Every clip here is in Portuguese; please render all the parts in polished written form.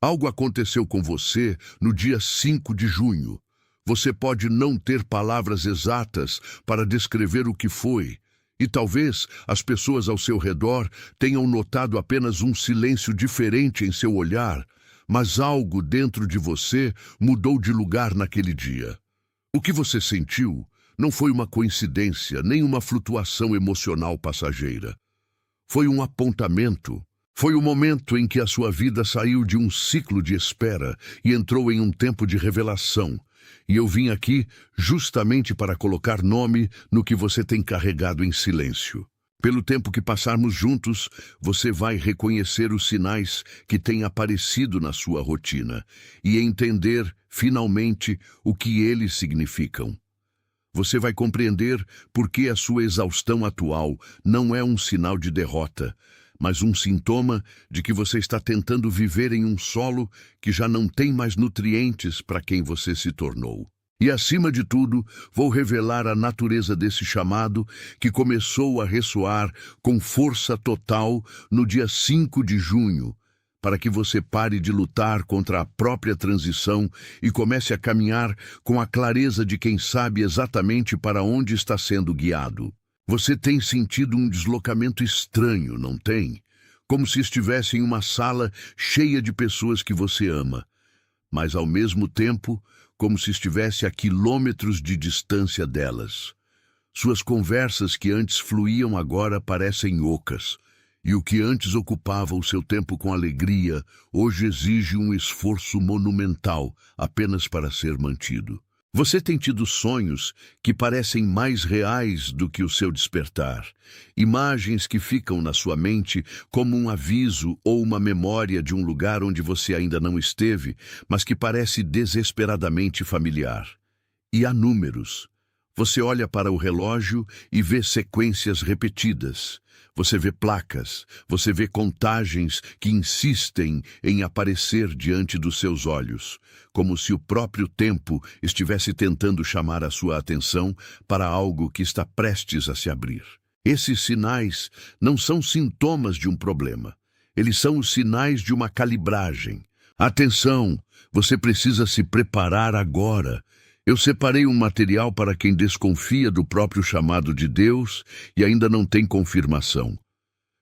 Algo aconteceu com você no dia 5 de junho. Você pode não ter palavras exatas para descrever o que foi, e talvez as pessoas ao seu redor tenham notado apenas um silêncio diferente em seu olhar, mas algo dentro de você mudou de lugar naquele dia. O que você sentiu não foi uma coincidência, nem uma flutuação emocional passageira. Foi um apontamento. Foi o momento em que a sua vida saiu de um ciclo de espera e entrou em um tempo de revelação. E eu vim aqui justamente para colocar nome no que você tem carregado em silêncio. Pelo tempo que passarmos juntos, você vai reconhecer os sinais que têm aparecido na sua rotina e entender, finalmente, o que eles significam. Você vai compreender por que a sua exaustão atual não é um sinal de derrota, mas um sintoma de que você está tentando viver em um solo que já não tem mais nutrientes para quem você se tornou. E, acima de tudo, vou revelar a natureza desse chamado que começou a ressoar com força total no dia 5 de junho, para que você pare de lutar contra a própria transição e comece a caminhar com a clareza de quem sabe exatamente para onde está sendo guiado. Você tem sentido um deslocamento estranho, não tem? Como se estivesse em uma sala cheia de pessoas que você ama, mas ao mesmo tempo, como se estivesse a quilômetros de distância delas. Suas conversas que antes fluíam agora parecem ocas, e o que antes ocupava o seu tempo com alegria, hoje exige um esforço monumental apenas para ser mantido. Você tem tido sonhos que parecem mais reais do que o seu despertar, imagens que ficam na sua mente como um aviso ou uma memória de um lugar onde você ainda não esteve, mas que parece desesperadamente familiar. E há números. Você olha para o relógio e vê sequências repetidas. Você vê placas, você vê contagens que insistem em aparecer diante dos seus olhos, como se o próprio tempo estivesse tentando chamar a sua atenção para algo que está prestes a se abrir. Esses sinais não são sintomas de um problema, eles são os sinais de uma calibragem. Atenção, você precisa se preparar agora. Eu separei um material para quem desconfia do próprio chamado de Deus e ainda não tem confirmação.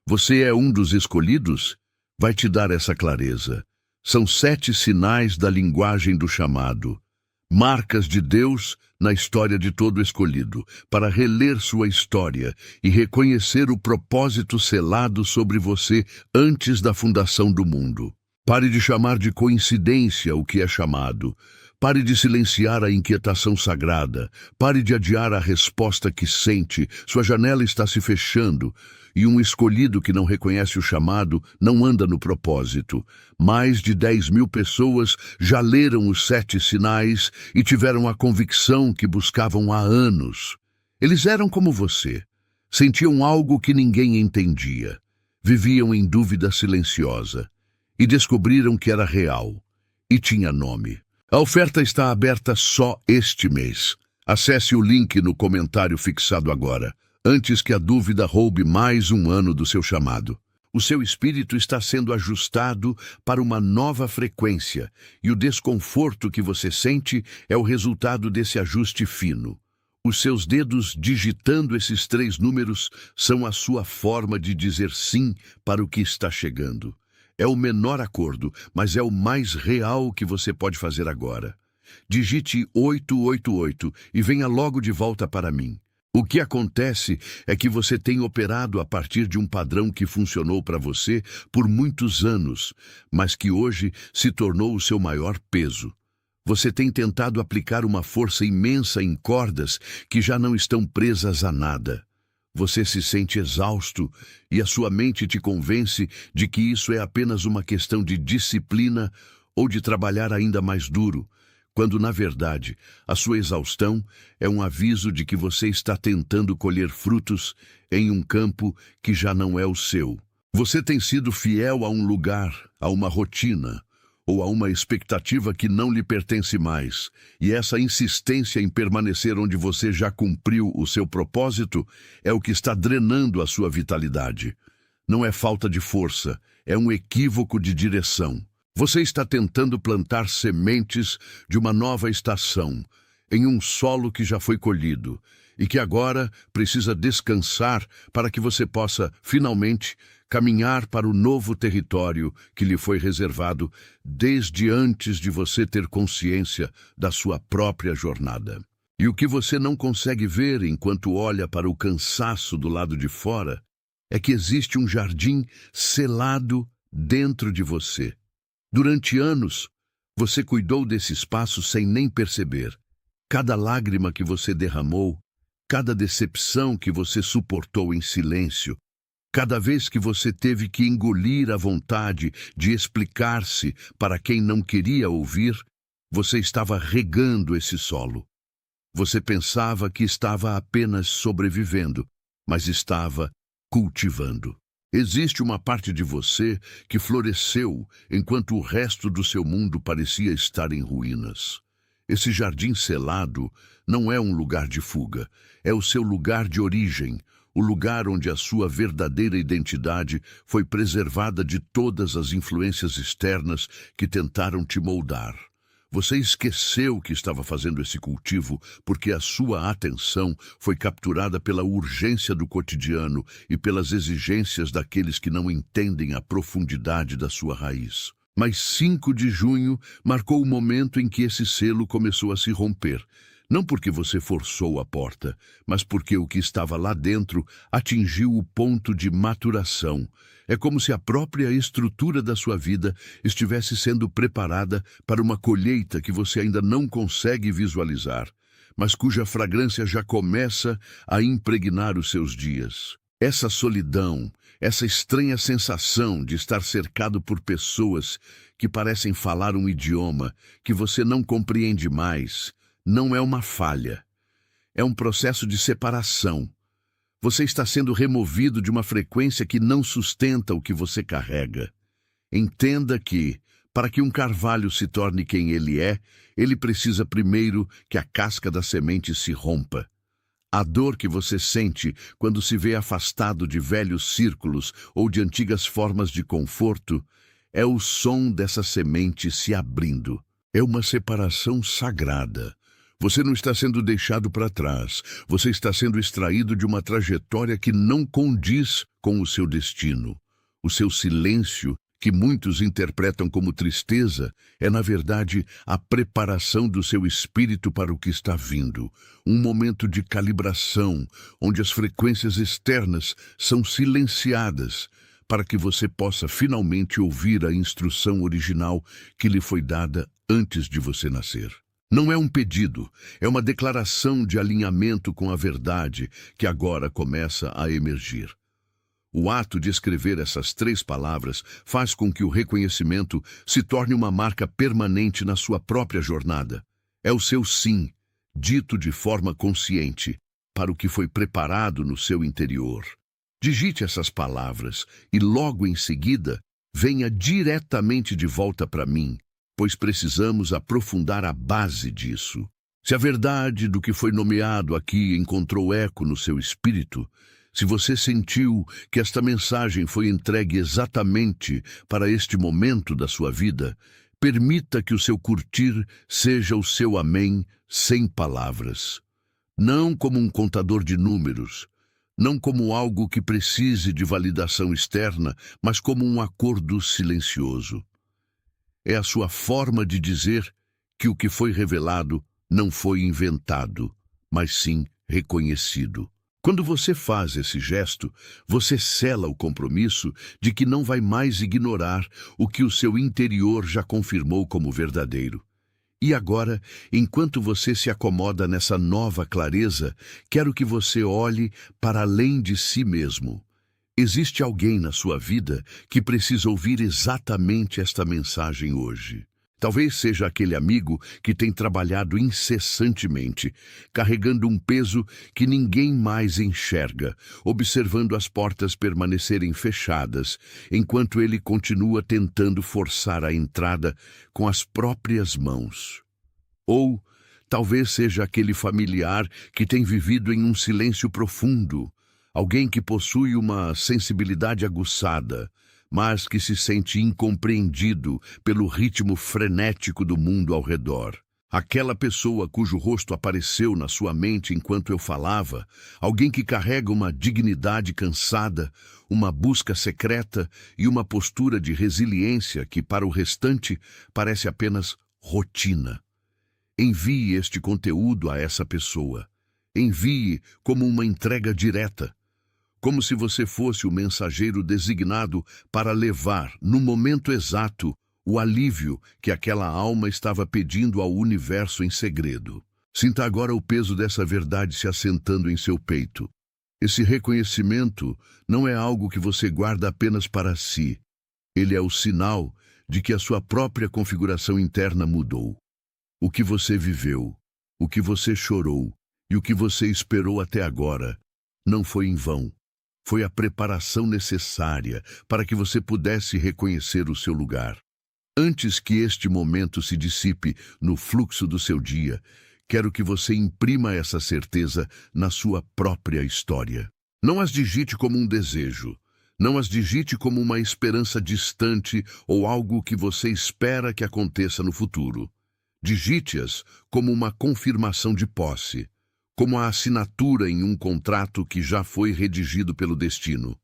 Você é um dos escolhidos? Vai te dar essa clareza. São 7 sinais da linguagem do chamado, marcas de Deus na história de todo escolhido, para reler sua história e reconhecer o propósito selado sobre você antes da fundação do mundo. Pare de chamar de coincidência o que é chamado. Pare de silenciar a inquietação sagrada. Pare de adiar a resposta que sente. Sua janela está se fechando e um escolhido que não reconhece o chamado não anda no propósito. Mais de 10.000 pessoas já leram os 7 sinais e tiveram a convicção que buscavam há anos. Eles eram como você. Sentiam algo que ninguém entendia. Viviam em dúvida silenciosa. E descobriram que era real. E tinha nome. A oferta está aberta só este mês. Acesse o link no comentário fixado agora, antes que a dúvida roube mais um ano do seu chamado. O seu espírito está sendo ajustado para uma nova frequência, e o desconforto que você sente é o resultado desse ajuste fino. Os seus dedos digitando esses 3 números são a sua forma de dizer sim para o que está chegando. É o menor acordo, mas é o mais real que você pode fazer agora. Digite 888 e venha logo de volta para mim. O que acontece é que você tem operado a partir de um padrão que funcionou para você por muitos anos, mas que hoje se tornou o seu maior peso. Você tem tentado aplicar uma força imensa em cordas que já não estão presas a nada. Você se sente exausto e a sua mente te convence de que isso é apenas uma questão de disciplina ou de trabalhar ainda mais duro, quando, na verdade, a sua exaustão é um aviso de que você está tentando colher frutos em um campo que já não é o seu. Você tem sido fiel a um lugar, a uma rotina, ou a uma expectativa que não lhe pertence mais, e essa insistência em permanecer onde você já cumpriu o seu propósito é o que está drenando a sua vitalidade. Não é falta de força, é um equívoco de direção. Você está tentando plantar sementes de uma nova estação em um solo que já foi colhido e que agora precisa descansar para que você possa, finalmente, caminhar para o novo território que lhe foi reservado desde antes de você ter consciência da sua própria jornada. E o que você não consegue ver enquanto olha para o cansaço do lado de fora é que existe um jardim selado dentro de você. Durante anos, você cuidou desse espaço sem nem perceber. Cada lágrima que você derramou, cada decepção que você suportou em silêncio, cada vez que você teve que engolir a vontade de explicar-se para quem não queria ouvir, você estava regando esse solo. Você pensava que estava apenas sobrevivendo, mas estava cultivando. Existe uma parte de você que floresceu enquanto o resto do seu mundo parecia estar em ruínas. Esse jardim selado não é um lugar de fuga, é o seu lugar de origem, o lugar onde a sua verdadeira identidade foi preservada de todas as influências externas que tentaram te moldar. Você esqueceu que estava fazendo esse cultivo porque a sua atenção foi capturada pela urgência do cotidiano e pelas exigências daqueles que não entendem a profundidade da sua raiz. Mas 5 de junho marcou o momento em que esse selo começou a se romper. Não porque você forçou a porta, mas porque o que estava lá dentro atingiu o ponto de maturação. É como se a própria estrutura da sua vida estivesse sendo preparada para uma colheita que você ainda não consegue visualizar, mas cuja fragrância já começa a impregnar os seus dias. Essa solidão, essa estranha sensação de estar cercado por pessoas que parecem falar um idioma que você não compreende mais, não é uma falha. É um processo de separação. Você está sendo removido de uma frequência que não sustenta o que você carrega. Entenda que, para que um carvalho se torne quem ele é, ele precisa primeiro que a casca da semente se rompa. A dor que você sente quando se vê afastado de velhos círculos ou de antigas formas de conforto é o som dessa semente se abrindo. É uma separação sagrada. Você não está sendo deixado para trás. Você está sendo extraído de uma trajetória que não condiz com o seu destino. O seu silêncio, que muitos interpretam como tristeza, é, na verdade, a preparação do seu espírito para o que está vindo. Um momento de calibração, onde as frequências externas são silenciadas, para que você possa finalmente ouvir a instrução original que lhe foi dada antes de você nascer. Não é um pedido, é uma declaração de alinhamento com a verdade que agora começa a emergir. O ato de escrever essas 3 palavras faz com que o reconhecimento se torne uma marca permanente na sua própria jornada. É o seu sim, dito de forma consciente, para o que foi preparado no seu interior. Digite essas palavras e logo em seguida venha diretamente de volta para mim, pois precisamos aprofundar a base disso. Se a verdade do que foi nomeado aqui encontrou eco no seu espírito, se você sentiu que esta mensagem foi entregue exatamente para este momento da sua vida, permita que o seu curtir seja o seu amém sem palavras. Não como um contador de números, não como algo que precise de validação externa, mas como um acordo silencioso. É a sua forma de dizer que o que foi revelado não foi inventado, mas sim reconhecido. Quando você faz esse gesto, você sela o compromisso de que não vai mais ignorar o que o seu interior já confirmou como verdadeiro. E agora, enquanto você se acomoda nessa nova clareza, quero que você olhe para além de si mesmo. Existe alguém na sua vida que precisa ouvir exatamente esta mensagem hoje. Talvez seja aquele amigo que tem trabalhado incessantemente, carregando um peso que ninguém mais enxerga, observando as portas permanecerem fechadas, enquanto ele continua tentando forçar a entrada com as próprias mãos. Ou talvez seja aquele familiar que tem vivido em um silêncio profundo, alguém que possui uma sensibilidade aguçada, mas que se sente incompreendido pelo ritmo frenético do mundo ao redor. Aquela pessoa cujo rosto apareceu na sua mente enquanto eu falava, alguém que carrega uma dignidade cansada, uma busca secreta e uma postura de resiliência que, para o restante, parece apenas rotina. Envie este conteúdo a essa pessoa. Envie como uma entrega direta, como se você fosse o mensageiro designado para levar, no momento exato, o alívio que aquela alma estava pedindo ao universo em segredo. Sinta agora o peso dessa verdade se assentando em seu peito. Esse reconhecimento não é algo que você guarda apenas para si. Ele é o sinal de que a sua própria configuração interna mudou. O que você viveu, o que você chorou e o que você esperou até agora não foi em vão. Foi a preparação necessária para que você pudesse reconhecer o seu lugar. Antes que este momento se dissipe no fluxo do seu dia, quero que você imprima essa certeza na sua própria história. Não as digite como um desejo. Não as digite como uma esperança distante ou algo que você espera que aconteça no futuro. Digite-as como uma confirmação de posse, como a assinatura em um contrato que já foi redigido pelo destino.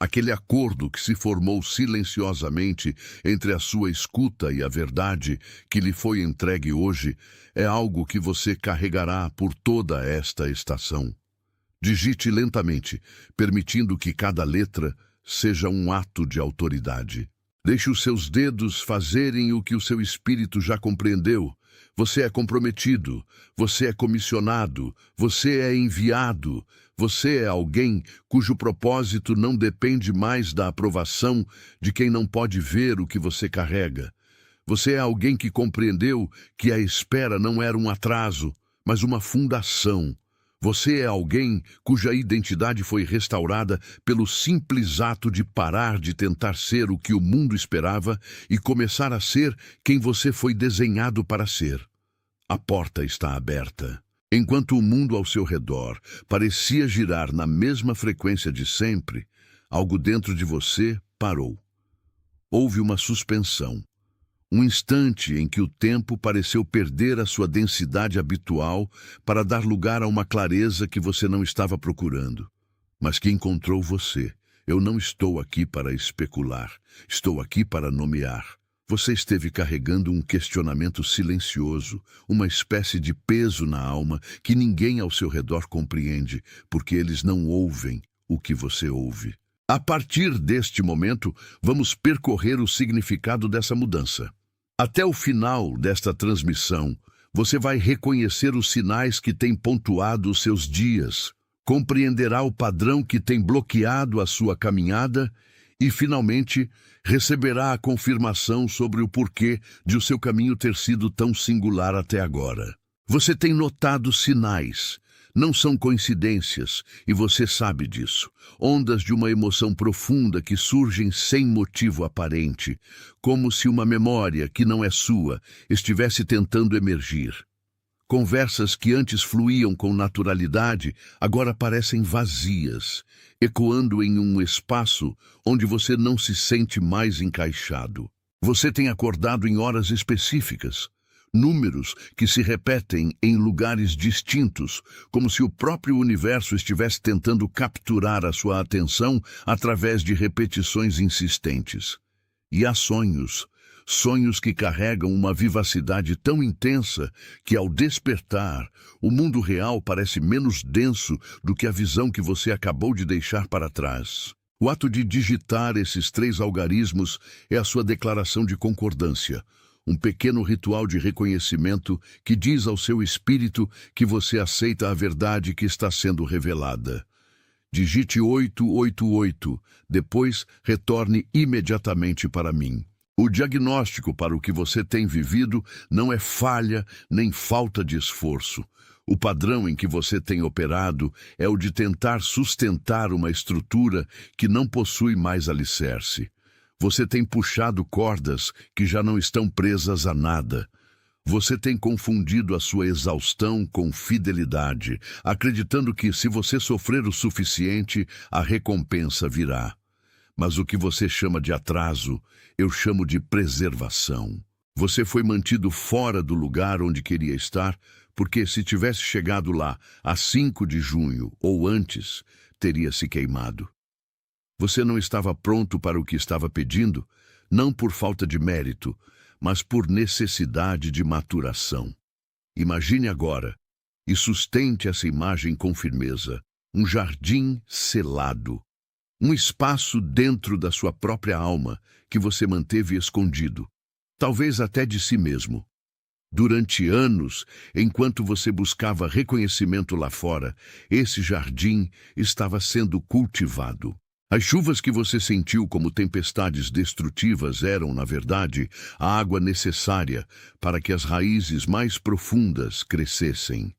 Aquele acordo que se formou silenciosamente entre a sua escuta e a verdade que lhe foi entregue hoje é algo que você carregará por toda esta estação. Digite lentamente, permitindo que cada letra seja um ato de autoridade. Deixe os seus dedos fazerem o que o seu espírito já compreendeu. Você é comprometido, você é comissionado, você é enviado, você é alguém cujo propósito não depende mais da aprovação de quem não pode ver o que você carrega. Você é alguém que compreendeu que a espera não era um atraso, mas uma fundação. Você é alguém cuja identidade foi restaurada pelo simples ato de parar de tentar ser o que o mundo esperava e começar a ser quem você foi desenhado para ser. A porta está aberta. Enquanto o mundo ao seu redor parecia girar na mesma frequência de sempre, algo dentro de você parou. Houve uma suspensão. Um instante em que o tempo pareceu perder a sua densidade habitual para dar lugar a uma clareza que você não estava procurando, mas que encontrou você. Eu não estou aqui para especular, estou aqui para nomear. Você esteve carregando um questionamento silencioso, uma espécie de peso na alma que ninguém ao seu redor compreende, porque eles não ouvem o que você ouve. A partir deste momento, vamos percorrer o significado dessa mudança. Até o final desta transmissão, você vai reconhecer os sinais que têm pontuado os seus dias, compreenderá o padrão que tem bloqueado a sua caminhada e, finalmente, receberá a confirmação sobre o porquê de o seu caminho ter sido tão singular até agora. Você tem notado sinais. Não são coincidências, e você sabe disso. Ondas de uma emoção profunda que surgem sem motivo aparente, como se uma memória que não é sua estivesse tentando emergir. Conversas que antes fluíam com naturalidade, agora parecem vazias, ecoando em um espaço onde você não se sente mais encaixado. Você tem acordado em horas específicas, números que se repetem em lugares distintos, como se o próprio universo estivesse tentando capturar a sua atenção através de repetições insistentes. E há sonhos, sonhos que carregam uma vivacidade tão intensa que, ao despertar, o mundo real parece menos denso do que a visão que você acabou de deixar para trás. O ato de digitar esses 3 algarismos é a sua declaração de concordância, um pequeno ritual de reconhecimento que diz ao seu espírito que você aceita a verdade que está sendo revelada. Digite 888, depois retorne imediatamente para mim. O diagnóstico para o que você tem vivido não é falha nem falta de esforço. O padrão em que você tem operado é o de tentar sustentar uma estrutura que não possui mais alicerce. Você tem puxado cordas que já não estão presas a nada. Você tem confundido a sua exaustão com fidelidade, acreditando que, se você sofrer o suficiente, a recompensa virá. Mas o que você chama de atraso, eu chamo de preservação. Você foi mantido fora do lugar onde queria estar, porque se tivesse chegado lá a 5 de junho ou antes, teria se queimado. Você não estava pronto para o que estava pedindo, não por falta de mérito, mas por necessidade de maturação. Imagine agora, e sustente essa imagem com firmeza, um jardim selado, um espaço dentro da sua própria alma que você manteve escondido, talvez até de si mesmo. Durante anos, enquanto você buscava reconhecimento lá fora, esse jardim estava sendo cultivado. As chuvas que você sentiu como tempestades destrutivas eram, na verdade, a água necessária para que as raízes mais profundas crescessem.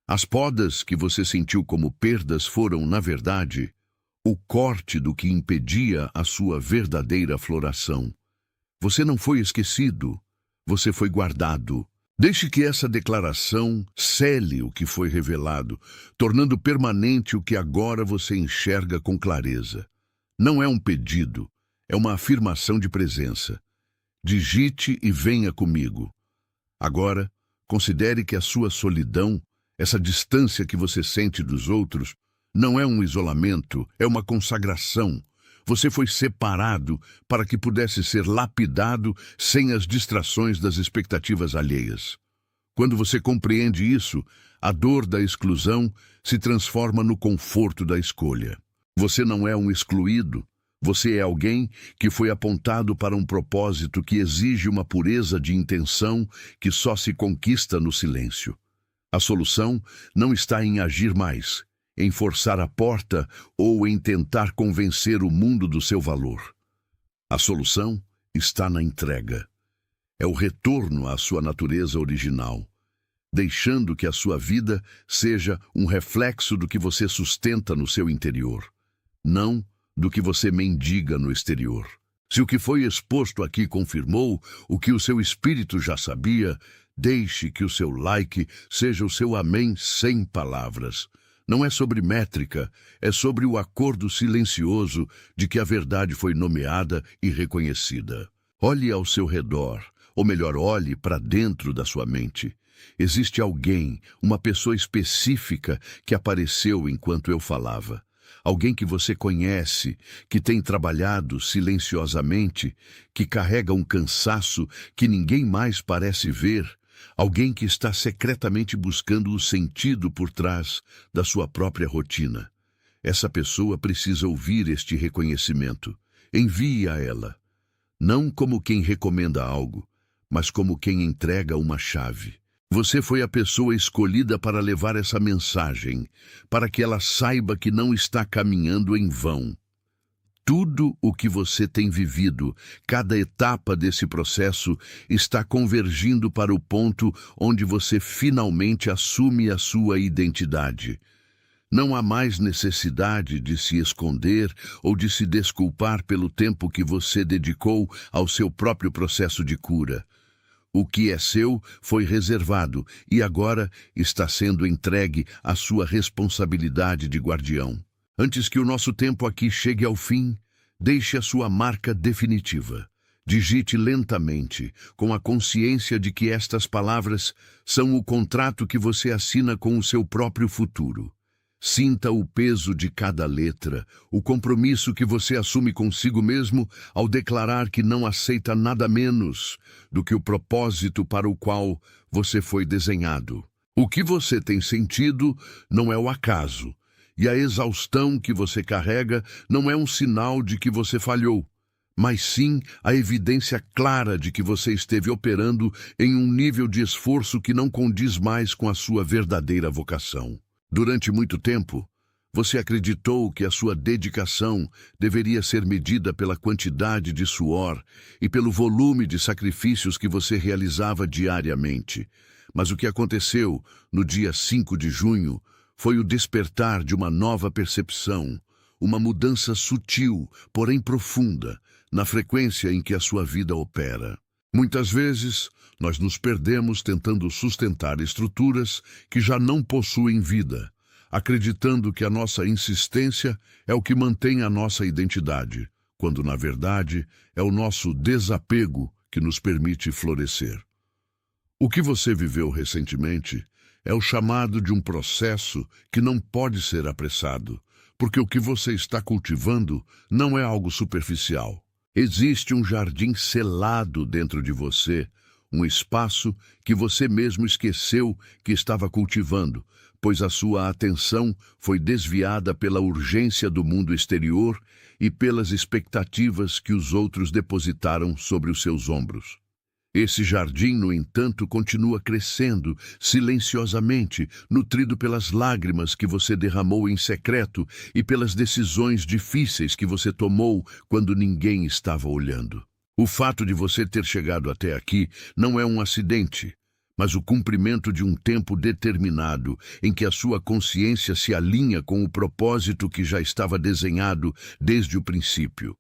As podas que você sentiu como perdas foram, na verdade, o corte do que impedia a sua verdadeira floração. Você não foi esquecido, você foi guardado. Deixe que essa declaração cele o que foi revelado, tornando permanente o que agora você enxerga com clareza. Não é um pedido, é uma afirmação de presença. Digite e venha comigo. Agora, considere que a sua solidão, essa distância que você sente dos outros, não é um isolamento, é uma consagração. Você foi separado para que pudesse ser lapidado sem as distrações das expectativas alheias. Quando você compreende isso, a dor da exclusão se transforma no conforto da escolha. Você não é um excluído, você é alguém que foi apontado para um propósito que exige uma pureza de intenção que só se conquista no silêncio. A solução não está em agir mais, em forçar a porta ou em tentar convencer o mundo do seu valor. A solução está na entrega. É o retorno à sua natureza original, deixando que a sua vida seja um reflexo do que você sustenta no seu interior, não do que você mendiga no exterior. Se o que foi exposto aqui confirmou o que o seu espírito já sabia, deixe que o seu like seja o seu amém sem palavras. Não é sobre métrica, é sobre o acordo silencioso de que a verdade foi nomeada e reconhecida. Olhe ao seu redor, ou melhor, olhe para dentro da sua mente. Existe alguém, uma pessoa específica que apareceu enquanto eu falava. Alguém que você conhece, que tem trabalhado silenciosamente, que carrega um cansaço que ninguém mais parece ver. Alguém que está secretamente buscando o sentido por trás da sua própria rotina. Essa pessoa precisa ouvir este reconhecimento. Envie a ela, não como quem recomenda algo, mas como quem entrega uma chave. Você foi a pessoa escolhida para levar essa mensagem, para que ela saiba que não está caminhando em vão. Tudo o que você tem vivido, cada etapa desse processo, está convergindo para o ponto onde você finalmente assume a sua identidade. Não há mais necessidade de se esconder ou de se desculpar pelo tempo que você dedicou ao seu próprio processo de cura. O que é seu foi reservado e agora está sendo entregue à sua responsabilidade de guardião. Antes que o nosso tempo aqui chegue ao fim, deixe a sua marca definitiva. Digite lentamente, com a consciência de que estas palavras são o contrato que você assina com o seu próprio futuro. Sinta o peso de cada letra, o compromisso que você assume consigo mesmo ao declarar que não aceita nada menos do que o propósito para o qual você foi desenhado. O que você tem sentido não é o acaso, e a exaustão que você carrega não é um sinal de que você falhou, mas sim a evidência clara de que você esteve operando em um nível de esforço que não condiz mais com a sua verdadeira vocação. Durante muito tempo, você acreditou que a sua dedicação deveria ser medida pela quantidade de suor e pelo volume de sacrifícios que você realizava diariamente. Mas o que aconteceu no dia 5 de junho foi o despertar de uma nova percepção, uma mudança sutil, porém profunda, na frequência em que a sua vida opera. Muitas vezes, nós nos perdemos tentando sustentar estruturas que já não possuem vida, acreditando que a nossa insistência é o que mantém a nossa identidade, quando na verdade é o nosso desapego que nos permite florescer. O que você viveu recentemente é o chamado de um processo que não pode ser apressado, porque o que você está cultivando não é algo superficial. Existe um jardim selado dentro de você, um espaço que você mesmo esqueceu que estava cultivando, pois a sua atenção foi desviada pela urgência do mundo exterior e pelas expectativas que os outros depositaram sobre os seus ombros. Esse jardim, no entanto, continua crescendo silenciosamente, nutrido pelas lágrimas que você derramou em secreto e pelas decisões difíceis que você tomou quando ninguém estava olhando. O fato de você ter chegado até aqui não é um acidente, mas o cumprimento de um tempo determinado em que a sua consciência se alinha com o propósito que já estava desenhado desde o princípio.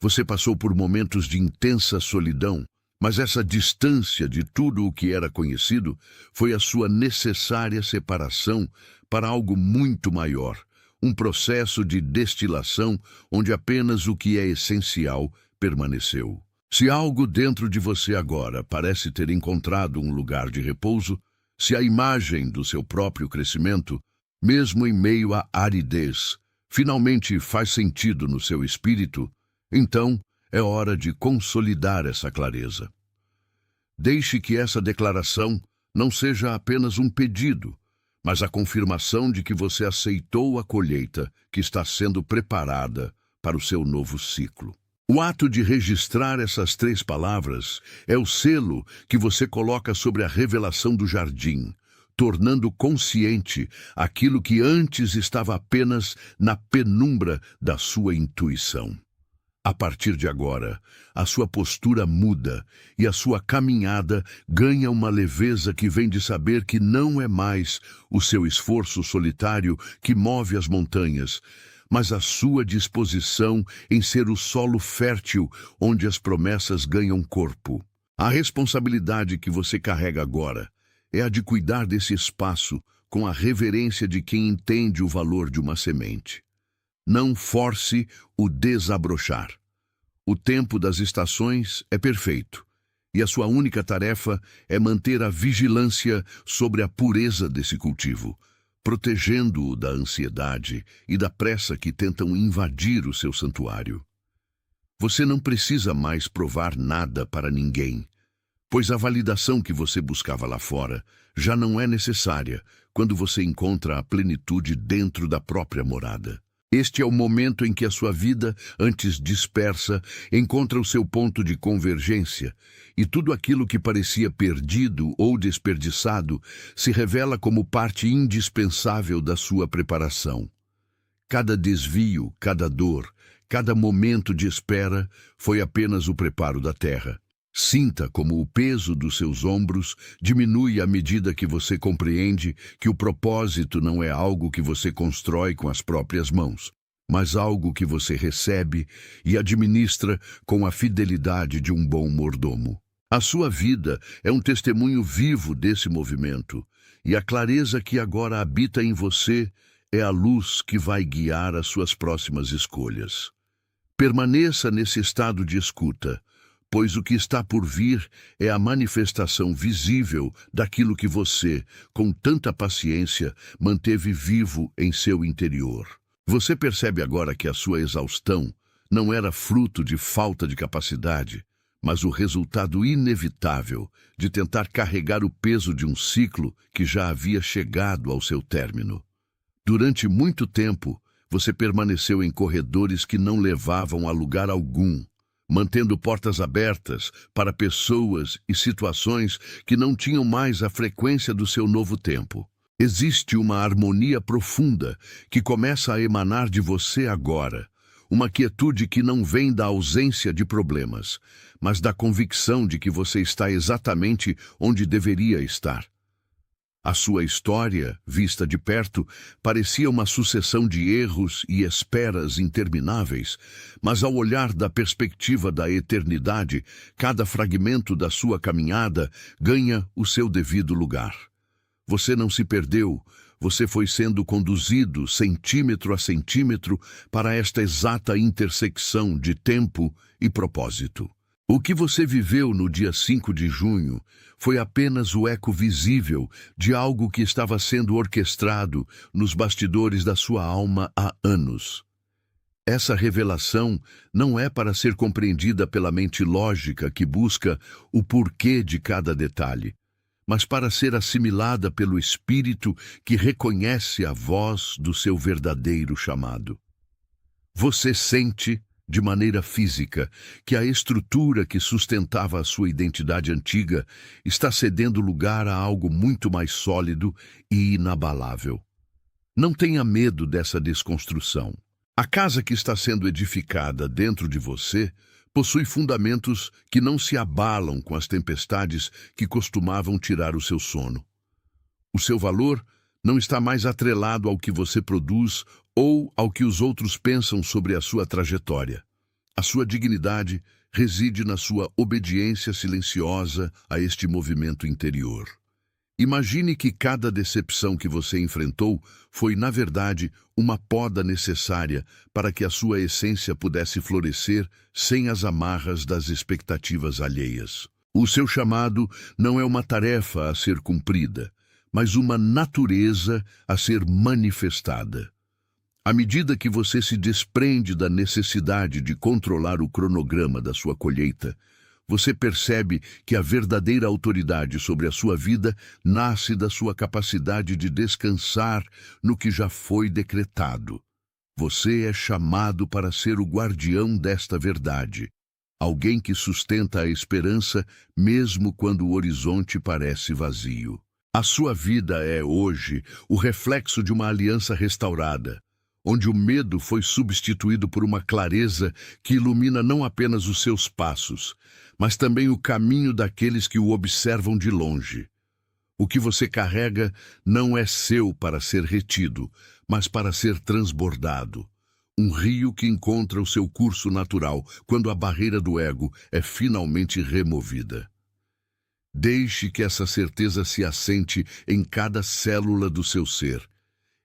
Você passou por momentos de intensa solidão, mas essa distância de tudo o que era conhecido foi a sua necessária separação para algo muito maior, um processo de destilação onde apenas o que é essencial permaneceu. Se algo dentro de você agora parece ter encontrado um lugar de repouso, se a imagem do seu próprio crescimento, mesmo em meio à aridez, finalmente faz sentido no seu espírito, então é hora de consolidar essa clareza. Deixe que essa declaração não seja apenas um pedido, mas a confirmação de que você aceitou a colheita que está sendo preparada para o seu novo ciclo. O ato de registrar essas 3 palavras é o selo que você coloca sobre a revelação do jardim, tornando consciente aquilo que antes estava apenas na penumbra da sua intuição. A partir de agora, a sua postura muda e a sua caminhada ganha uma leveza que vem de saber que não é mais o seu esforço solitário que move as montanhas, mas a sua disposição em ser o solo fértil onde as promessas ganham corpo. A responsabilidade que você carrega agora é a de cuidar desse espaço com a reverência de quem entende o valor de uma semente. Não force o desabrochar. O tempo das estações é perfeito, e a sua única tarefa é manter a vigilância sobre a pureza desse cultivo, protegendo-o da ansiedade e da pressa que tentam invadir o seu santuário. Você não precisa mais provar nada para ninguém, pois a validação que você buscava lá fora já não é necessária quando você encontra a plenitude dentro da própria morada. Este é o momento em que a sua vida, antes dispersa, encontra o seu ponto de convergência, e tudo aquilo que parecia perdido ou desperdiçado se revela como parte indispensável da sua preparação. Cada desvio, cada dor, cada momento de espera foi apenas o preparo da terra. Sinta como o peso dos seus ombros diminui à medida que você compreende que o propósito não é algo que você constrói com as próprias mãos, mas algo que você recebe e administra com a fidelidade de um bom mordomo. A sua vida é um testemunho vivo desse movimento, e a clareza que agora habita em você é a luz que vai guiar as suas próximas escolhas. Permaneça nesse estado de escuta, pois o que está por vir é a manifestação visível daquilo que você, com tanta paciência, manteve vivo em seu interior. Você percebe agora que a sua exaustão não era fruto de falta de capacidade, mas o resultado inevitável de tentar carregar o peso de um ciclo que já havia chegado ao seu término. Durante muito tempo, você permaneceu em corredores que não levavam a lugar algum, mantendo portas abertas para pessoas e situações que não tinham mais a frequência do seu novo tempo. Existe uma harmonia profunda que começa a emanar de você agora, uma quietude que não vem da ausência de problemas, mas da convicção de que você está exatamente onde deveria estar. A sua história, vista de perto, parecia uma sucessão de erros e esperas intermináveis, mas ao olhar da perspectiva da eternidade, cada fragmento da sua caminhada ganha o seu devido lugar. Você não se perdeu, Você foi sendo conduzido, centímetro a centímetro, para esta exata intersecção de tempo e propósito. O que você viveu no dia 5 de junho foi apenas o eco visível de algo que estava sendo orquestrado nos bastidores da sua alma há anos. Essa revelação não é para ser compreendida pela mente lógica que busca o porquê de cada detalhe, mas para ser assimilada pelo espírito que reconhece a voz do seu verdadeiro chamado. Você sente, de maneira física, que a estrutura que sustentava a sua identidade antiga está cedendo lugar a algo muito mais sólido e inabalável. Não tenha medo dessa desconstrução. A casa que está sendo edificada dentro de você possui fundamentos que não se abalam com as tempestades que costumavam tirar o seu sono. O seu valor não está mais atrelado ao que você produz ou ao que os outros pensam sobre a sua trajetória. A sua dignidade reside na sua obediência silenciosa a este movimento interior. Imagine que cada decepção que você enfrentou foi, na verdade, uma poda necessária para que a sua essência pudesse florescer sem as amarras das expectativas alheias. O seu chamado não é uma tarefa a ser cumprida, mas uma natureza a ser manifestada. À medida que você se desprende da necessidade de controlar o cronograma da sua colheita, você percebe que a verdadeira autoridade sobre a sua vida nasce da sua capacidade de descansar no que já foi decretado. Você é chamado para ser o guardião desta verdade, alguém que sustenta a esperança mesmo quando o horizonte parece vazio. A sua vida é, hoje, o reflexo de uma aliança restaurada, onde o medo foi substituído por uma clareza que ilumina não apenas os seus passos, mas também o caminho daqueles que o observam de longe. O que você carrega não é seu para ser retido, mas para ser transbordado. Um rio que encontra o seu curso natural quando a barreira do ego é finalmente removida. Deixe que essa certeza se assente em cada célula do seu ser,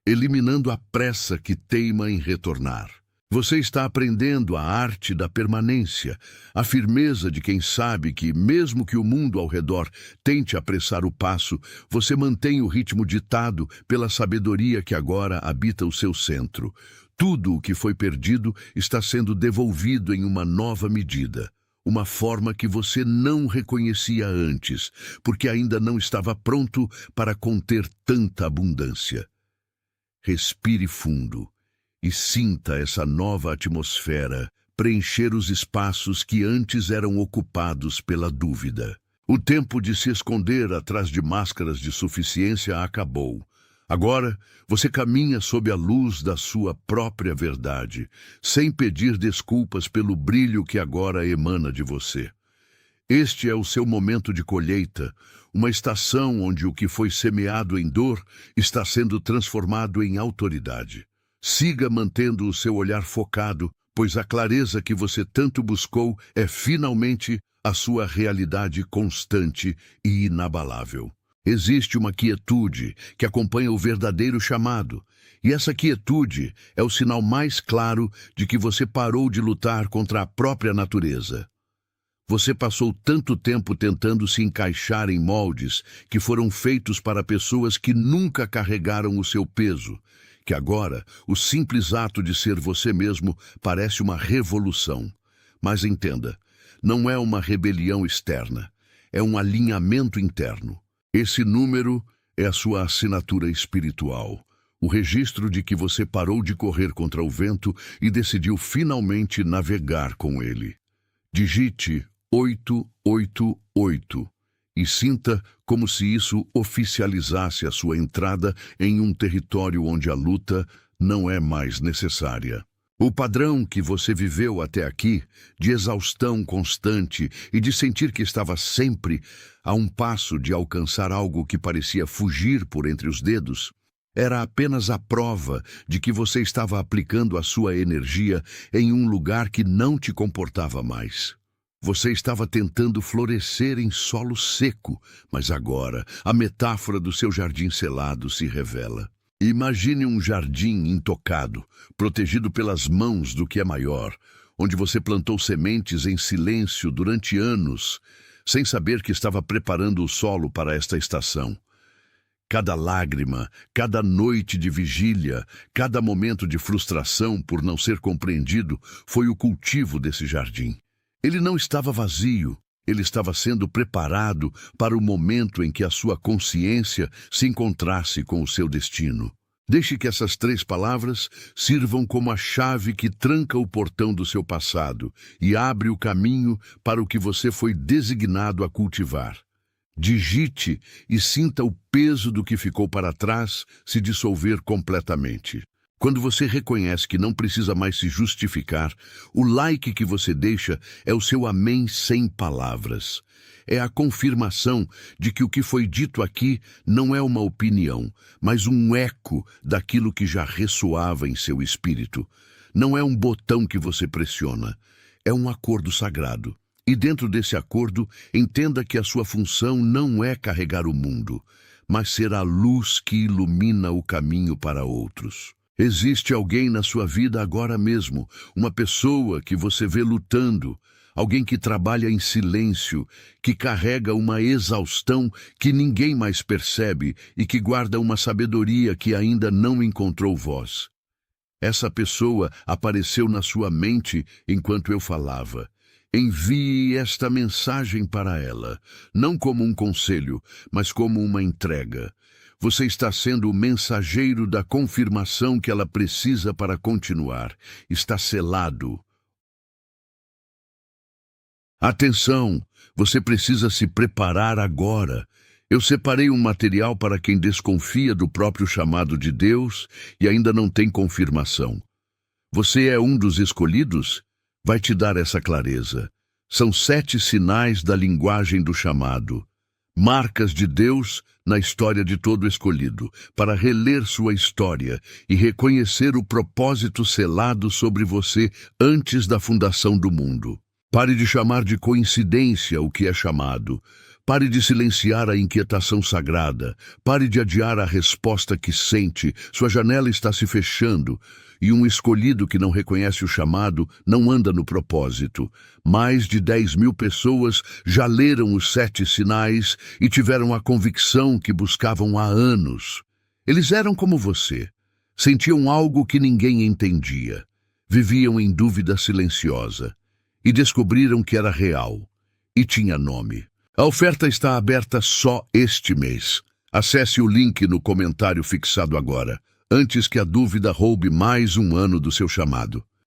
eliminando a pressa que teima em retornar. Você está aprendendo a arte da permanência, a firmeza de quem sabe que, mesmo que o mundo ao redor tente apressar o passo, você mantém o ritmo ditado pela sabedoria que agora habita o seu centro. Tudo o que foi perdido está sendo devolvido em uma nova medida, uma forma que você não reconhecia antes, porque ainda não estava pronto para conter tanta abundância. Respire fundo e sinta essa nova atmosfera preencher os espaços que antes eram ocupados pela dúvida. O tempo de se esconder atrás de máscaras de suficiência acabou. Agora, você caminha sob a luz da sua própria verdade, sem pedir desculpas pelo brilho que agora emana de você. Este é o seu momento de colheita, uma estação onde o que foi semeado em dor está sendo transformado em autoridade. Siga mantendo o seu olhar focado, pois a clareza que você tanto buscou é finalmente a sua realidade constante e inabalável. Existe uma quietude que acompanha o verdadeiro chamado, e essa quietude é o sinal mais claro de que você parou de lutar contra a própria natureza. Você passou tanto tempo tentando se encaixar em moldes que foram feitos para pessoas que nunca carregaram o seu peso, que agora o simples ato de ser você mesmo parece uma revolução. Mas entenda, não é uma rebelião externa, é um alinhamento interno. Esse número é a sua assinatura espiritual, o registro de que você parou de correr contra o vento e decidiu finalmente navegar com ele. Digite 888 e sinta como se isso oficializasse a sua entrada em um território onde a luta não é mais necessária. O padrão que você viveu até aqui, de exaustão constante e de sentir que estava sempre a um passo de alcançar algo que parecia fugir por entre os dedos, era apenas a prova de que você estava aplicando a sua energia em um lugar que não te comportava mais. Você estava tentando florescer em solo seco, mas agora a metáfora do seu jardim selado se revela. Imagine um jardim intocado, protegido pelas mãos do que é maior, onde você plantou sementes em silêncio durante anos, sem saber que estava preparando o solo para esta estação. Cada lágrima, cada noite de vigília, cada momento de frustração por não ser compreendido foi o cultivo desse jardim. Ele não estava vazio, ele estava sendo preparado para o momento em que a sua consciência se encontrasse com o seu destino. Deixe que essas 3 palavras sirvam como a chave que tranca o portão do seu passado e abre o caminho para o que você foi designado a cultivar. Digite e sinta o peso do que ficou para trás se dissolver completamente. Quando você reconhece que não precisa mais se justificar, o like que você deixa é o seu amém sem palavras. É a confirmação de que o que foi dito aqui não é uma opinião, mas um eco daquilo que já ressoava em seu espírito. Não é um botão que você pressiona, é um acordo sagrado. E dentro desse acordo, entenda que a sua função não é carregar o mundo, mas ser a luz que ilumina o caminho para outros. Existe alguém na sua vida agora mesmo, uma pessoa que você vê lutando, alguém que trabalha em silêncio, que carrega uma exaustão que ninguém mais percebe e que guarda uma sabedoria que ainda não encontrou voz. Essa pessoa apareceu na sua mente enquanto eu falava. Envie esta mensagem para ela, não como um conselho, mas como uma entrega. Você está sendo o mensageiro da confirmação que ela precisa para continuar. Está selado. Atenção! Você precisa se preparar agora. Eu separei um material para quem desconfia do próprio chamado de Deus e ainda não tem confirmação. Você é um dos escolhidos? Vai te dar essa clareza. São 7 sinais da linguagem do chamado. Marcas de Deus na história de todo escolhido, para reler sua história e reconhecer o propósito selado sobre você antes da fundação do mundo. Pare de chamar de coincidência o que é chamado. Pare de silenciar a inquietação sagrada. Pare de adiar a resposta que sente. Sua janela está se fechando. E um escolhido que não reconhece o chamado não anda no propósito. Mais de 10.000 pessoas já leram os 7 sinais e tiveram a convicção que buscavam há anos. Eles eram como você. Sentiam algo que ninguém entendia. Viviam em dúvida silenciosa. E descobriram que era real. E tinha nome. A oferta está aberta só este mês. Acesse o link no comentário fixado agora, antes que a dúvida roube mais um ano do seu chamado.